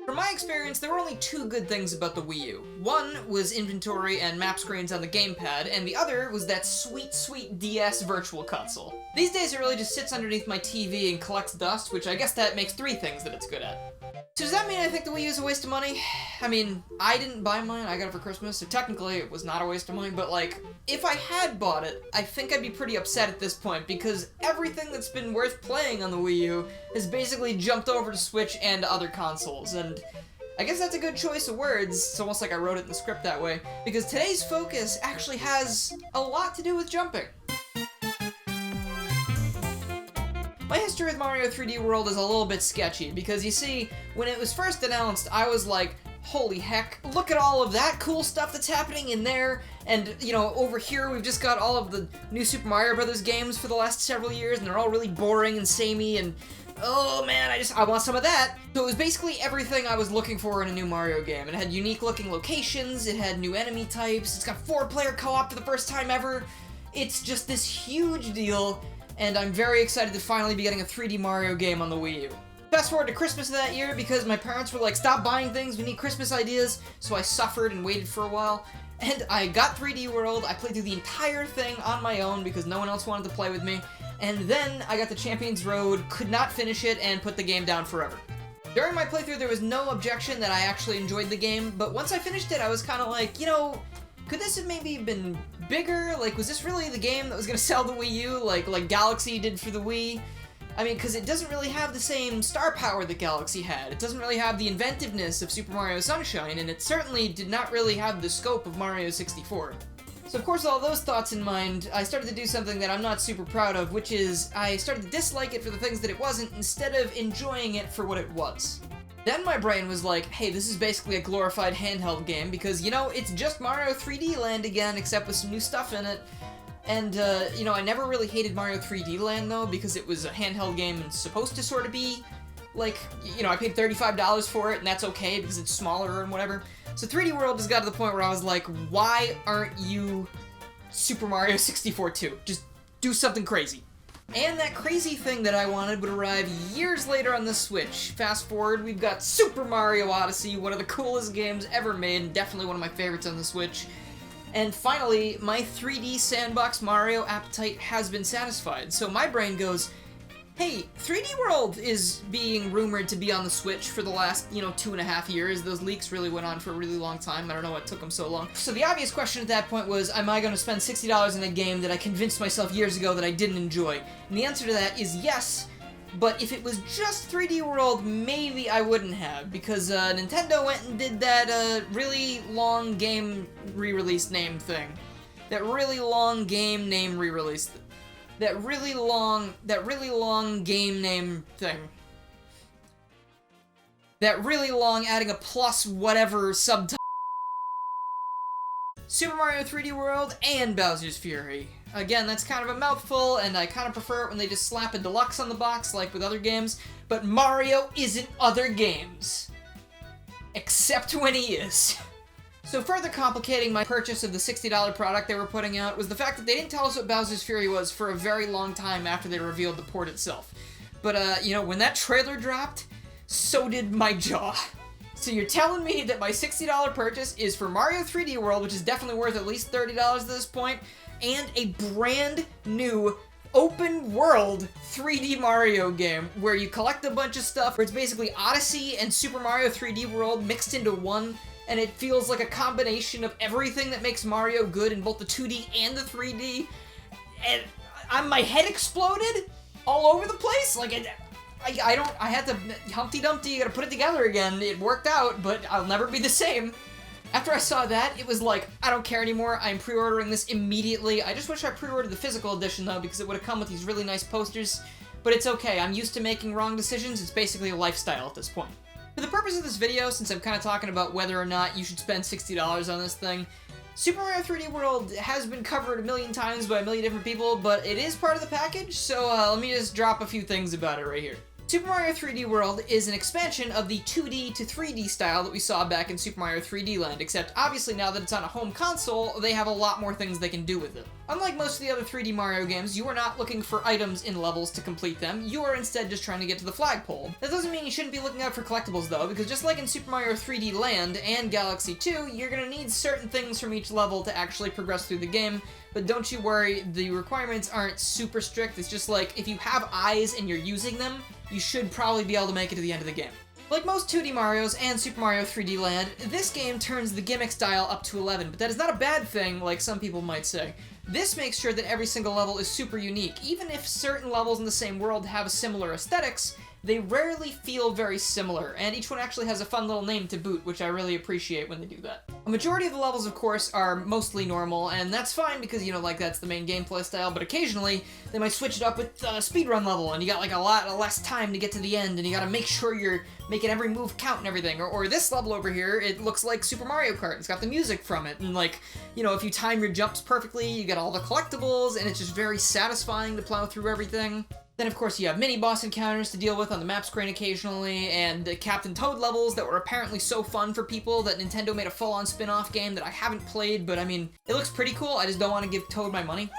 From my experience, there were only two good things about the Wii U. One was inventory and map screens on the gamepad, and the other was that sweet, sweet DS Virtual Console. These days it really just sits underneath my TV and collects dust, which I guess that makes three things that it's good at. So does that mean I think the Wii U is a waste of money? I mean, I didn't buy mine, I got it for Christmas, so technically it was not a waste of money, but like, if I had bought it, I think I'd be pretty upset at this point, because everything that's been worth playing on the Wii U has basically jumped over to Switch and other consoles, and I guess that's a good choice of words. It's almost like I wrote it in the script that way, because today's focus actually has a lot to do with jumping. My history with Mario 3D World is a little bit sketchy, because you see, when it was first announced, I was like, holy heck, look at all of that cool stuff that's happening in there, and, you know, over here we've just got all of the new Super Mario Bros. Games for the last several years, and they're all really boring and samey, and oh man, I want some of that. So it was basically everything I was looking for in a new Mario game. It had unique looking locations, it had new enemy types, it's got 4-player co-op for the first time ever. It's just this huge deal, and I'm very excited to finally be getting a 3D Mario game on the Wii U. Fast forward to Christmas of that year, because my parents were like, stop buying things, we need Christmas ideas, so I suffered and waited for a while. And I got 3D World, I played through the entire thing on my own because no one else wanted to play with me. And then I got the Champions Road, could not finish it, and put the game down forever. During my playthrough, there was no objection that I actually enjoyed the game, but once I finished it, I was kind of like, you know, could this have maybe been bigger? Like, was this really the game that was going to sell the Wii U, like Galaxy did for the Wii? I mean, because it doesn't really have the same star power that Galaxy had. It doesn't really have the inventiveness of Super Mario Sunshine, and it certainly did not really have the scope of Mario 64. So of course, with all those thoughts in mind, I started to do something that I'm not super proud of, which is I started to dislike it for the things that it wasn't instead of enjoying it for what it was. Then my brain was like, hey, this is basically a glorified handheld game because, you know, it's just Mario 3D Land again, except with some new stuff in it. And, you know, I never really hated Mario 3D Land, though, because it was a handheld game and supposed to sort of be, like, you know, I paid $35 for it, and that's okay because it's smaller and whatever. So 3D World just got to the point where I was like, why aren't you Super Mario 64 2? Just do something crazy. And that crazy thing that I wanted would arrive years later on the Switch. Fast forward, we've got Super Mario Odyssey, one of the coolest games ever made, and definitely one of my favorites on the Switch. And finally, my 3D sandbox Mario appetite has been satisfied. So my brain goes, hey, 3D World is being rumored to be on the Switch for the last, 2.5 years. Those leaks really went on for a really long time. I don't know what took them so long. So the obvious question at that point was, am I going to spend $60 in a game that I convinced myself years ago that I didn't enjoy? And the answer to that is yes, but if it was just 3D World, maybe I wouldn't have, because Nintendo went and did that really long game re-release name thing. That really long game name re-release thing. That really long game name thing. That really long adding a plus whatever subtitle. Super Mario 3D World and Bowser's Fury. Again, that's kind of a mouthful, and I kind of prefer it when they just slap a deluxe on the box like with other games, but Mario isn't other games. Except when he is. So further complicating my purchase of the $60 product they were putting out was the fact that they didn't tell us what Bowser's Fury was for a very long time after they revealed the port itself. But, when that trailer dropped, so did my jaw. So you're telling me that my $60 purchase is for Mario 3D World, which is definitely worth at least $30 at this point, and a brand new open world 3D Mario game where you collect a bunch of stuff, where it's basically Odyssey and Super Mario 3D World mixed into one, and it feels like a combination of everything that makes Mario good in both the 2D and the 3D, and my head exploded all over the place. Like, I had to, Humpty Dumpty, you gotta put it together again. It worked out, but I'll never be the same. After I saw that, it was like, I don't care anymore, I'm pre-ordering this immediately. I just wish I pre-ordered the physical edition, though, because it would have come with these really nice posters. But it's okay, I'm used to making wrong decisions, it's basically a lifestyle at this point. For the purpose of this video, since I'm kind of talking about whether or not you should spend $60 on this thing, Super Mario 3D World has been covered a million times by a million different people, but it is part of the package, so let me just drop a few things about it right here. Super Mario 3D World is an expansion of the 2D to 3D style that we saw back in Super Mario 3D Land, except obviously now that it's on a home console, they have a lot more things they can do with it. Unlike most of the other 3D Mario games, you are not looking for items in levels to complete them, you are instead just trying to get to the flagpole. That doesn't mean you shouldn't be looking out for collectibles though, because just like in Super Mario 3D Land and Galaxy 2, you're gonna need certain things from each level to actually progress through the game, but don't you worry, the requirements aren't super strict. It's just like, if you have eyes and you're using them, you should probably be able to make it to the end of the game. Like most 2D Marios and Super Mario 3D Land, this game turns the gimmick style up to 11, but that is not a bad thing, like some people might say. This makes sure that every single level is super unique. Even if certain levels in the same world have similar aesthetics, they rarely feel very similar, and each one actually has a fun little name to boot, which I really appreciate when they do that. A majority of the levels, of course, are mostly normal, and that's fine because, you know, like, that's the main gameplay style, but occasionally they might switch it up with a speedrun level, and you got, like, a lot less time to get to the end, and you gotta make sure you're making every move count and everything. Or this level over here, it looks like Super Mario Kart. It's got the music from it, and, like, you know, if you time your jumps perfectly, you get all the collectibles, and it's just very satisfying to plow through everything. Then, of course, you have mini-boss encounters to deal with on the map screen occasionally, and Captain Toad levels that were apparently so fun for people that Nintendo made a full-on spin-off game that I haven't played, but I mean, it looks pretty cool, I just don't want to give Toad my money.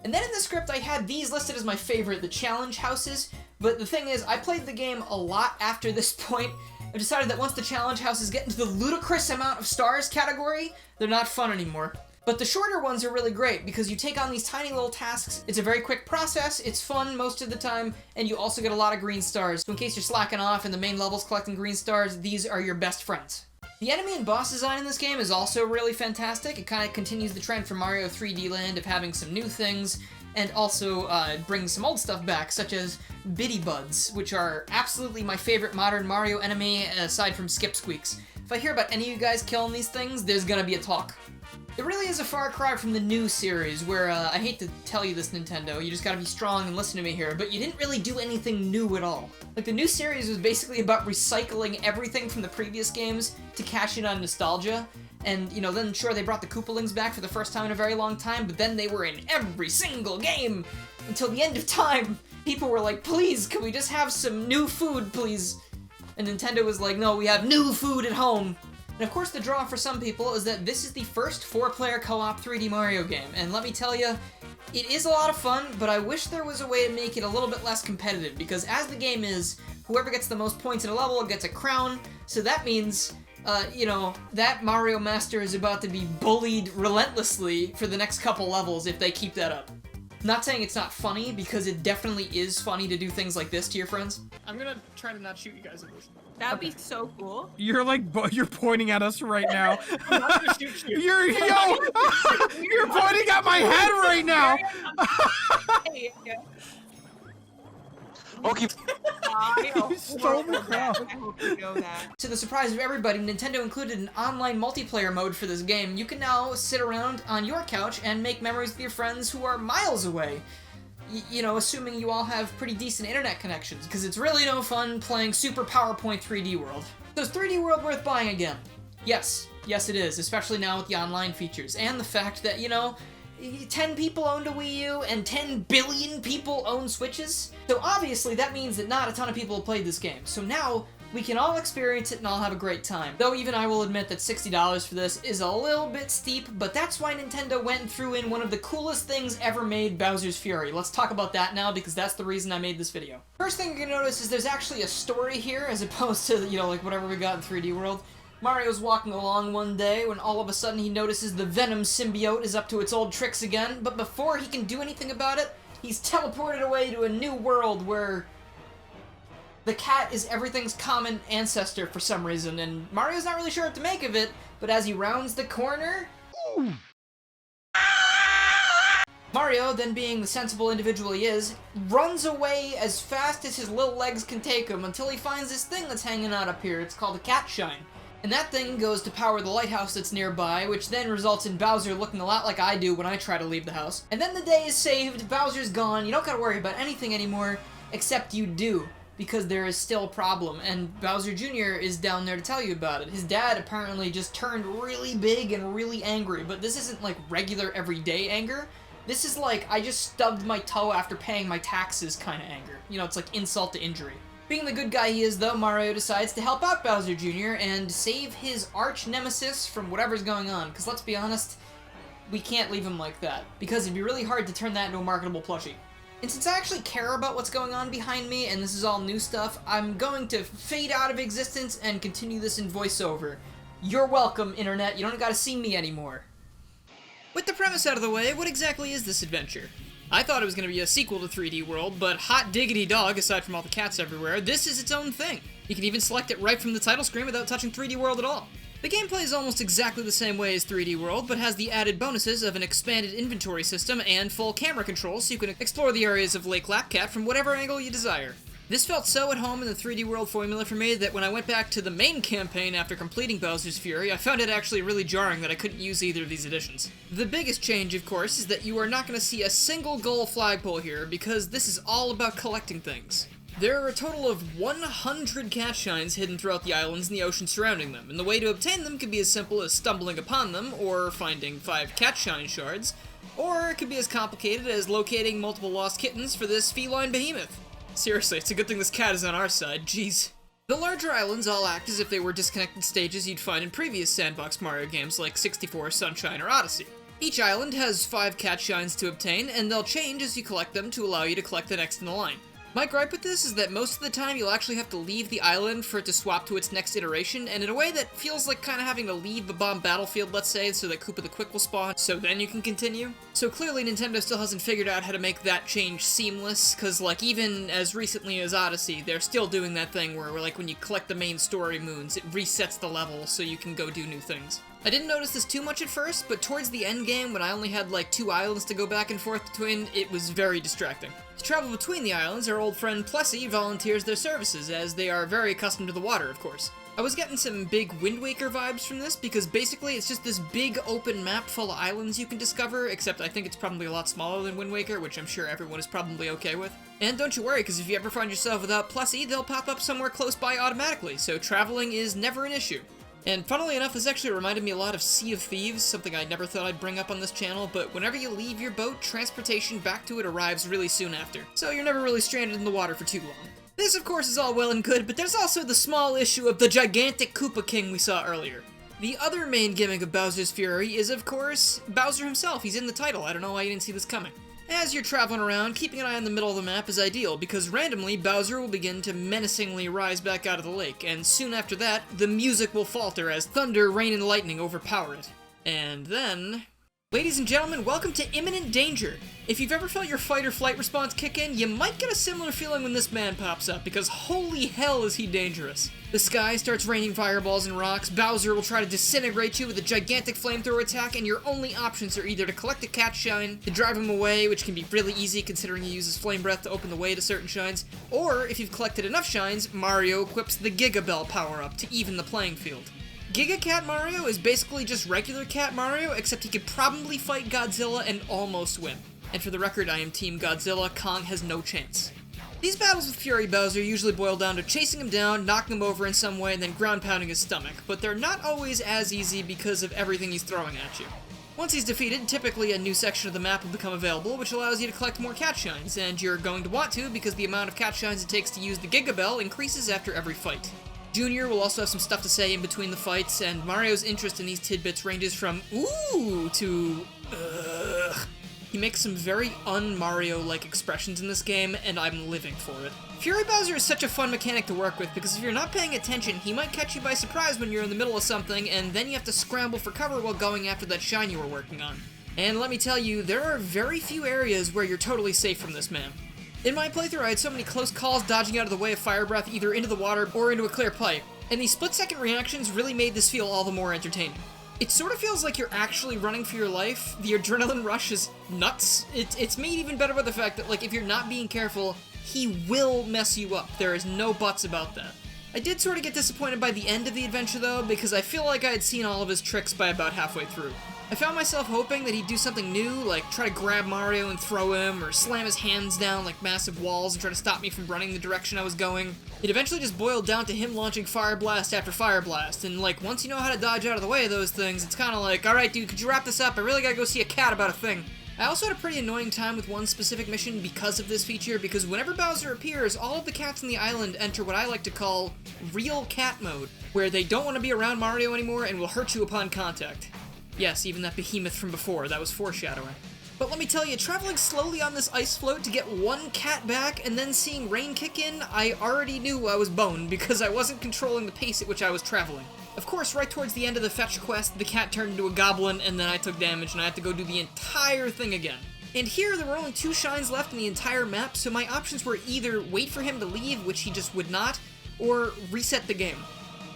And then in the script, I had these listed as my favorite, the challenge houses, but the thing is, I played the game a lot after this point. I decided that once the challenge houses get into the ludicrous amount of stars category, they're not fun anymore. But the shorter ones are really great because you take on these tiny little tasks, it's a very quick process, it's fun most of the time, and you also get a lot of green stars. So in case you're slacking off and the main level's collecting green stars, these are your best friends. The enemy and boss design in this game is also really fantastic. It kind of continues the trend from Mario 3D Land of having some new things, and also brings some old stuff back, such as Bitty Buds, which are absolutely my favorite modern Mario enemy, aside from Skip Squeaks. If I hear about any of you guys killing these things, there's gonna be a talk. It really is a far cry from the new series, where, I hate to tell you this, Nintendo, you just gotta be strong and listen to me here, but you didn't really do anything new at all. Like, the new series was basically about recycling everything from the previous games to cash in on nostalgia, and, you know, then sure, they brought the Koopalings back for the first time in a very long time, but then they were in every single game! Until the end of time! People were like, please, can we just have some new food, please? And Nintendo was like, no, we have new food at home! And of course the draw for some people is that this is the first 4-player co-op 3D Mario game, and let me tell you, it is a lot of fun, but I wish there was a way to make it a little bit less competitive, because as the game is, whoever gets the most points in a level gets a crown, so that means, you know, that Mario Master is about to be bullied relentlessly for the next couple levels if they keep that up. Not saying it's not funny, because it definitely is funny to do things like this to your friends. I'm gonna try to not shoot you guys at this. That'd be so cool. You're like, you're pointing at us right now. I'm not gonna shoot you. You're pointing at my head right now. Okay. You stole the crown. I hope you know that. To the surprise of everybody, Nintendo included an online multiplayer mode for this game. You can now sit around on your couch and make memories with your friends who are miles away. You know, assuming you all have pretty decent internet connections, because it's really no fun playing Super PowerPoint 3D World. So is 3D World worth buying again? Yes. Yes it is, especially now with the online features, and the fact that, you know, 10 people owned a Wii U and 10 billion people own Switches. So obviously that means that not a ton of people have played this game. So now we can all experience it and all have a great time. Though even I will admit that $60 for this is a little bit steep, but that's why Nintendo went and threw in one of the coolest things ever made, Bowser's Fury. Let's talk about that now, because that's the reason I made this video. First thing you're gonna notice is there's actually a story here, as opposed to, you know, like whatever we got in 3D World. Mario's walking along one day when all of a sudden he notices the Venom symbiote is up to its old tricks again, but before he can do anything about it, he's teleported away to a new world where the cat is everything's common ancestor for some reason, and Mario's not really sure what to make of it, but as he rounds the corner... Ooh. Mario, then being the sensible individual he is, runs away as fast as his little legs can take him until he finds this thing that's hanging out up here. It's called a cat shine. And that thing goes to power the lighthouse that's nearby, which then results in Bowser looking a lot like I do when I try to leave the house. And then the day is saved, Bowser's gone, you don't gotta worry about anything anymore, except you do, because there is still a problem, and Bowser Jr. is down there to tell you about it. His dad apparently just turned really big and really angry, but this isn't like regular everyday anger. This is like, I just stubbed my toe after paying my taxes kind of anger. You know, it's like insult to injury. Being the good guy he is, though, Mario decides to help out Bowser Jr. and save his arch nemesis from whatever's going on, because let's be honest, we can't leave him like that, because it'd be really hard to turn that into a marketable plushie. And since I actually care about what's going on behind me, and this is all new stuff, I'm going to fade out of existence and continue this in voiceover. You're welcome, Internet, you don't gotta see me anymore. With the premise out of the way, what exactly is this adventure? I thought it was going to be a sequel to 3D World, but hot diggity dog, aside from all the cats everywhere, this is its own thing. You can even select it right from the title screen without touching 3D World at all. The gameplay is almost exactly the same way as 3D World, but has the added bonuses of an expanded inventory system and full camera control so you can explore the areas of Lake Lapcat from whatever angle you desire. This felt so at home in the 3D World formula for me that when I went back to the main campaign after completing Bowser's Fury, I found it actually really jarring that I couldn't use either of these editions. The biggest change, of course, is that you are not going to see a single gold flagpole here, because this is all about collecting things. There are a total of 100 cat shines hidden throughout the islands and the ocean surrounding them, and the way to obtain them can be as simple as stumbling upon them, or finding 5 cat shine shards, or it could be as complicated as locating multiple lost kittens for this feline behemoth. Seriously, it's a good thing this cat is on our side, jeez. The larger islands all act as if they were disconnected stages you'd find in previous sandbox Mario games like 64, Sunshine, or Odyssey. Each island has 5 cat shines to obtain, and they'll change as you collect them to allow you to collect the next in the line. My gripe with this is that most of the time you'll actually have to leave the island for it to swap to its next iteration, and in a way that feels like kind of having to leave the bomb battlefield, let's say, so that Koopa the Quick will spawn, so then you can continue. So clearly Nintendo still hasn't figured out how to make that change seamless, cause like even as recently as Odyssey, they're still doing that thing where like when you collect the main story moons, it resets the level so you can go do new things. I didn't notice this too much at first, but towards the end game, when I only had like 2 islands to go back and forth between, it was very distracting. To travel between the islands, our old friend Plessy volunteers their services, as they are very accustomed to the water, of course. I was getting some big Wind Waker vibes from this, because basically it's just this big open map full of islands you can discover, except I think it's probably a lot smaller than Wind Waker, which I'm sure everyone is probably okay with. And don't you worry, because if you ever find yourself without Plessy, they'll pop up somewhere close by automatically, so traveling is never an issue. And funnily enough, this actually reminded me a lot of Sea of Thieves, something I never thought I'd bring up on this channel, but whenever you leave your boat, transportation back to it arrives really soon after, so you're never really stranded in the water for too long. This, of course, is all well and good, but there's also the small issue of the gigantic Koopa King we saw earlier. The other main gimmick of Bowser's Fury is, of course, Bowser himself. He's in the title. I don't know why you didn't see this coming. As you're traveling around, keeping an eye on the middle of the map is ideal, because randomly, Bowser will begin to menacingly rise back out of the lake, and soon after that, the music will falter as thunder, rain, and lightning overpower it. And then... Ladies and gentlemen, welcome to Imminent Danger. If you've ever felt your fight or flight response kick in, you might get a similar feeling when this man pops up, because holy hell is he dangerous. The sky starts raining fireballs and rocks, Bowser will try to disintegrate you with a gigantic flamethrower attack, and your only options are either to collect a cat shine, to drive him away, which can be really easy considering he uses flame breath to open the way to certain shines, or if you've collected enough shines, Mario equips the Giga Bell power-up to even the playing field. Giga Cat Mario is basically just regular Cat Mario, except he could probably fight Godzilla and almost win. And for the record, I am Team Godzilla, Kong has no chance. These battles with Fury Bowser usually boil down to chasing him down, knocking him over in some way, and then ground pounding his stomach, but they're not always as easy because of everything he's throwing at you. Once he's defeated, typically a new section of the map will become available, which allows you to collect more cat shines, and you're going to want to because the amount of cat shines it takes to use the Giga Bell increases after every fight. Junior will also have some stuff to say in between the fights, and Mario's interest in these tidbits ranges from ooh to ugh. He makes some very un-Mario-like expressions in this game, and I'm living for it. Fury Bowser is such a fun mechanic to work with, because if you're not paying attention, he might catch you by surprise when you're in the middle of something, and then you have to scramble for cover while going after that shine you were working on. And let me tell you, there are very few areas where you're totally safe from this man. In my playthrough, I had so many close calls dodging out of the way of fire breath either into the water or into a clear pipe, and these split-second reactions really made this feel all the more entertaining. It sort of feels like you're actually running for your life. The adrenaline rush is nuts. It's made even better by the fact that, like, if you're not being careful, he will mess you up. There is no buts about that. I did sort of get disappointed by the end of the adventure, though, because I feel like I had seen all of his tricks by about halfway through. I found myself hoping that he'd do something new, like try to grab Mario and throw him, or slam his hands down like massive walls and try to stop me from running the direction I was going. It eventually just boiled down to him launching Fire Blast after Fire Blast, and like, once you know how to dodge out of the way of those things, it's kinda like, alright dude, could you wrap this up? I really gotta go see a cat about a thing. I also had a pretty annoying time with one specific mission because of this feature, because whenever Bowser appears, all of the cats on the island enter what I like to call real cat mode, where they don't want to be around Mario anymore and will hurt you upon contact. Yes, even that behemoth from before, that was foreshadowing. But let me tell you, traveling slowly on this ice float to get one cat back and then seeing rain kick in, I already knew I was boned because I wasn't controlling the pace at which I was traveling. Of course, right towards the end of the fetch quest, the cat turned into a goblin, and then I took damage, and I had to go do the entire thing again. And here, there were only 2 shines left in the entire map, so my options were either wait for him to leave, which he just would not, or reset the game.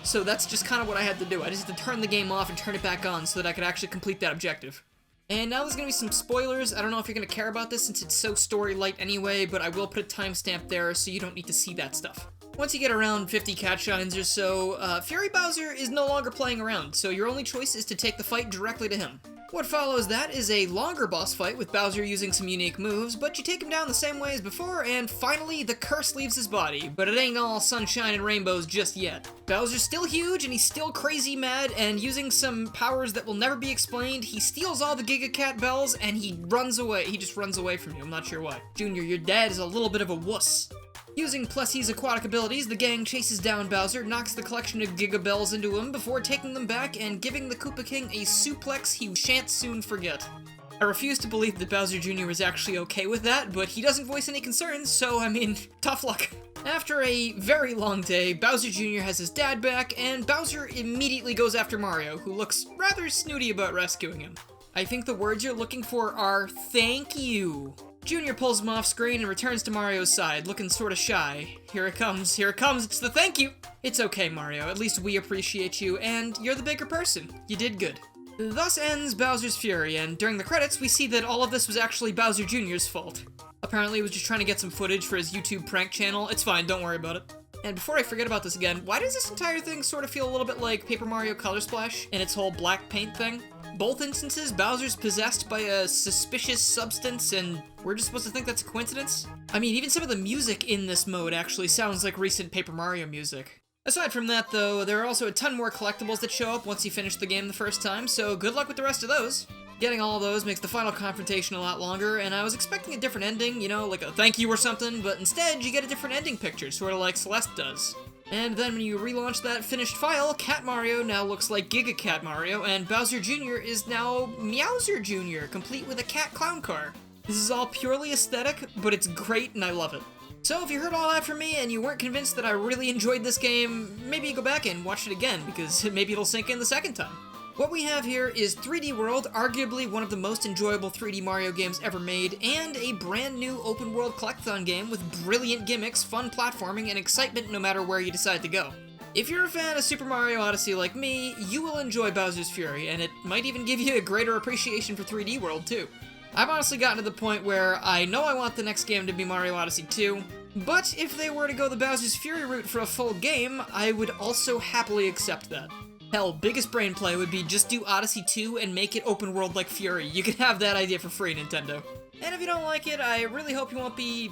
So that's just kind of what I had to do. I just had to turn the game off and turn it back on so that I could actually complete that objective. And now there's gonna be some spoilers. I don't know if you're gonna care about this since it's so story light anyway, but I will put a timestamp there so you don't need to see that stuff. Once you get around 50 cat shines or so, Fury Bowser is no longer playing around, so your only choice is to take the fight directly to him. What follows that is a longer boss fight with Bowser using some unique moves, but you take him down the same way as before, and finally, the curse leaves his body, but it ain't all sunshine and rainbows just yet. Bowser's still huge, and he's still crazy mad, and using some powers that will never be explained, he steals all the Giga Cat bells, and he runs away. He just runs away from you, I'm not sure why. Junior, your dad is a little bit of a wuss. Using Plessie's aquatic abilities, the gang chases down Bowser, knocks the collection of Giga Bells into him before taking them back and giving the Koopa King a suplex he shan't soon forget. I refuse to believe that Bowser Jr. was actually okay with that, but he doesn't voice any concerns, so I mean, tough luck. After a very long day, Bowser Jr. has his dad back, and Bowser immediately goes after Mario, who looks rather snooty about rescuing him. I think the words you're looking for are, thank you. Junior pulls him off screen and returns to Mario's side, looking sorta shy. Here it comes, it's the thank you! It's okay, Mario, at least we appreciate you, and you're the bigger person. You did good. Thus ends Bowser's Fury, and during the credits, we see that all of this was actually Bowser Jr.'s fault. Apparently he was just trying to get some footage for his YouTube prank channel. It's fine, don't worry about it. And before I forget about this again, why does this entire thing sort of feel a little bit like Paper Mario Color Splash and its whole black paint thing? Both instances, Bowser's possessed by a suspicious substance, and we're just supposed to think that's a coincidence? I mean, even some of the music in this mode actually sounds like recent Paper Mario music. Aside from that, though, there are also a ton more collectibles that show up once you finish the game the first time, so good luck with the rest of those. Getting all of those makes the final confrontation a lot longer, and I was expecting a different ending, you know, like a thank you or something, but instead you get a different ending picture, sort of like Celeste does. And then when you relaunch that finished file, Cat Mario now looks like Giga Cat Mario, and Bowser Jr. is now Meowser Jr., complete with a cat clown car. This is all purely aesthetic, but it's great and I love it. So if you heard all that from me and you weren't convinced that I really enjoyed this game, maybe go back and watch it again, because maybe it'll sink in the second time. What we have here is 3D World, arguably one of the most enjoyable 3D Mario games ever made, and a brand new open world collectathon game with brilliant gimmicks, fun platforming, and excitement no matter where you decide to go. If you're a fan of Super Mario Odyssey like me, you will enjoy Bowser's Fury, and it might even give you a greater appreciation for 3D World too. I've honestly gotten to the point where I know I want the next game to be Mario Odyssey 2, but if they were to go the Bowser's Fury route for a full game, I would also happily accept that. Hell, biggest brain play would be just do Odyssey 2 and make it open world like Fury. You can have that idea for free, Nintendo. And if you don't like it, I really hope you won't be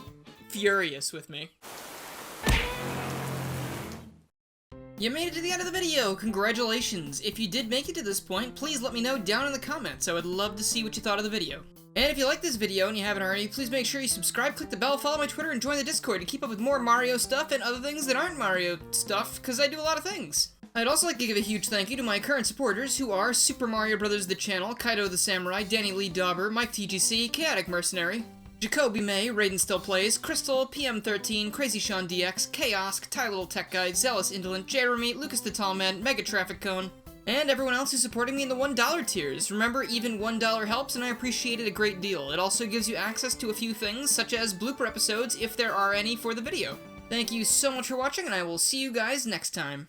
furious with me. You made it to the end of the video! Congratulations! If you did make it to this point, please let me know down in the comments. I would love to see what you thought of the video. And if you like this video and you haven't already, please make sure you subscribe, click the bell, follow my Twitter, and join the Discord to keep up with more Mario stuff and other things that aren't Mario stuff, because I do a lot of things. I'd also like to give a huge thank you to my current supporters, who are Super Mario Brothers the Channel, Kaido the Samurai, Danny Lee Dauber, Mike TGC, Chaotic Mercenary, Jacoby May, Raiden Still Plays, Crystal, PM13, Crazy Sean DX, Chaosk, Ty Little Tech Guy, Zealous Indolent, Jeremy, Lucas the Tall Man, Mega Traffic Cone, and everyone else who's supporting me in the $1 tiers. Remember, even $1 helps, and I appreciate it a great deal. It also gives you access to a few things, such as blooper episodes, if there are any for the video. Thank you so much for watching, and I will see you guys next time.